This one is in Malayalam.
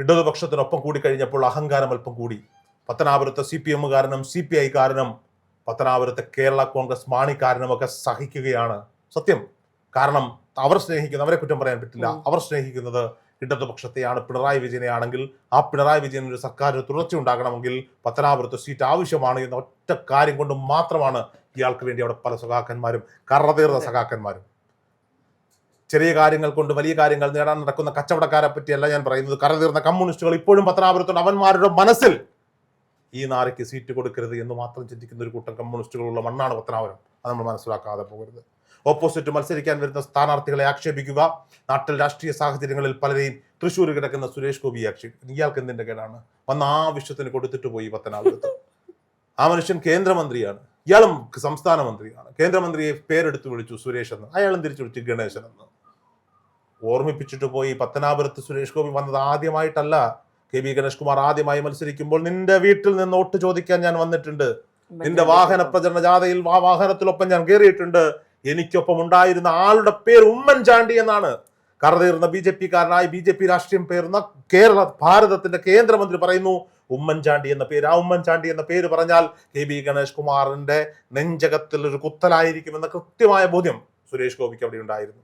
ഇടതുപക്ഷത്തിനൊപ്പം കൂടിക്കഴിഞ്ഞപ്പോൾ അഹങ്കാരം അല്പം കൂടി. പത്തനാപുരത്തെ CPM കാരനും CPI കാരനും പത്തനാപുരത്തെ കേരള കോൺഗ്രസ് മാണിക്കാരനുമൊക്കെ സഹിക്കുകയാണ് സത്യം. കാരണം അവർ സ്നേഹിക്കുന്നത്, അവരെ കുറ്റം പറയാൻ പറ്റില്ല, അവർ സ്നേഹിക്കുന്നത് ഇടതുപക്ഷത്തെയാണ്, പിണറായി വിജയനെയാണെങ്കിൽ ആ പിണറായി വിജയൻ ഒരു സർക്കാരിന് തുടർച്ച ഉണ്ടാകണമെങ്കിൽ പത്തനാപുരത്ത് സീറ്റ് ആവശ്യമാണ് എന്ന ഒറ്റ കാര്യം കൊണ്ട് മാത്രമാണ് ഇയാൾക്ക് വേണ്ടി അവിടെ പല സഖാക്കന്മാരും, കറതീർന്ന സഖാക്കന്മാരും. ചെറിയ കാര്യങ്ങൾ കൊണ്ട് വലിയ കാര്യങ്ങൾ നേടാൻ നടക്കുന്ന കച്ചവടക്കാരെ പറ്റിയല്ല ഞാൻ പറയുന്നത്. കറതീർന്ന കമ്മ്യൂണിസ്റ്റുകൾ ഇപ്പോഴും പത്തനാപുരത്തുണ്ട്. അവന്മാരുടെ മനസ്സിൽ ഈ നാരയ്ക്ക് സീറ്റ് കൊടുക്കരുത് എന്ന് മാത്രം ചിന്തിക്കുന്ന ഒരു കൂട്ടം കമ്മ്യൂണിസ്റ്റുകളുള്ള മണ്ണാണ് പത്തനാപുരം. അത് നമ്മൾ മനസ്സിലാക്കാതെ പോകരുത്. ഓപ്പോസിറ്റ് മത്സരിക്കാൻ വരുന്ന സ്ഥാനാർത്ഥികളെ ആക്ഷേപിക്കുക, നാട്ടിൽ രാഷ്ട്രീയ സാഹചര്യങ്ങളിൽ പലരെയും തൃശ്ശൂർ കിടക്കുന്ന സുരേഷ് ഗോപിയെ ആക്ഷേപിക്കുന്നു. ഇയാൾക്ക് എന്തിന്റെ കേടാണ്? വന്ന ആവശ്യത്തിന് കൊടുത്തിട്ട് പോയി പത്തനാപുരത്ത്. ആ മനുഷ്യൻ കേന്ദ്രമന്ത്രിയാണ്, ഇയാളും സംസ്ഥാന മന്ത്രിയാണ്. കേന്ദ്രമന്ത്രിയെ പേരെടുത്ത് വിളിച്ചു സുരേഷ് എന്ന്, അയാളും തിരിച്ചു വിളിച്ചു ഗണേശൻ എന്ന്. ഓർമ്മിപ്പിച്ചിട്ട് പോയി. പത്തനാപുരത്ത് സുരേഷ് ഗോപി വന്നത് ആദ്യമായിട്ടല്ല. KB ഗണേഷ് കുമാർ ആദ്യമായി മത്സരിക്കുമ്പോൾ നിന്റെ വീട്ടിൽ നിന്ന് വോട്ട് ചോദിക്കാൻ ഞാൻ വന്നിട്ടുണ്ട്. നിന്റെ വാഹന പ്രചരണ ജാഥയിൽ ആ വാഹനത്തിലൊപ്പം ഞാൻ കയറിയിട്ടുണ്ട്. എനിക്കൊപ്പം ഉണ്ടായിരുന്ന ആളുടെ പേര് ഉമ്മൻചാണ്ടി എന്നാണ്. കറതീർന്ന BJP കാരനായി BJP രാഷ്ട്രീയം പേർന്ന ഭാരതത്തിന്റെ കേന്ദ്രമന്ത്രി പറയുന്നു ഉമ്മൻചാണ്ടി എന്ന പേര്. ആ ഉമ്മൻചാണ്ടി എന്ന പേര് പറഞ്ഞാൽ KB ഗണേഷ് കുമാറിന്റെ നെഞ്ചകത്തിൽ ഒരു കുത്തലായിരിക്കുമെന്ന കൃത്യമായ ബോധ്യം സുരേഷ് ഗോപിക്ക് അവിടെ ഉണ്ടായിരുന്നു.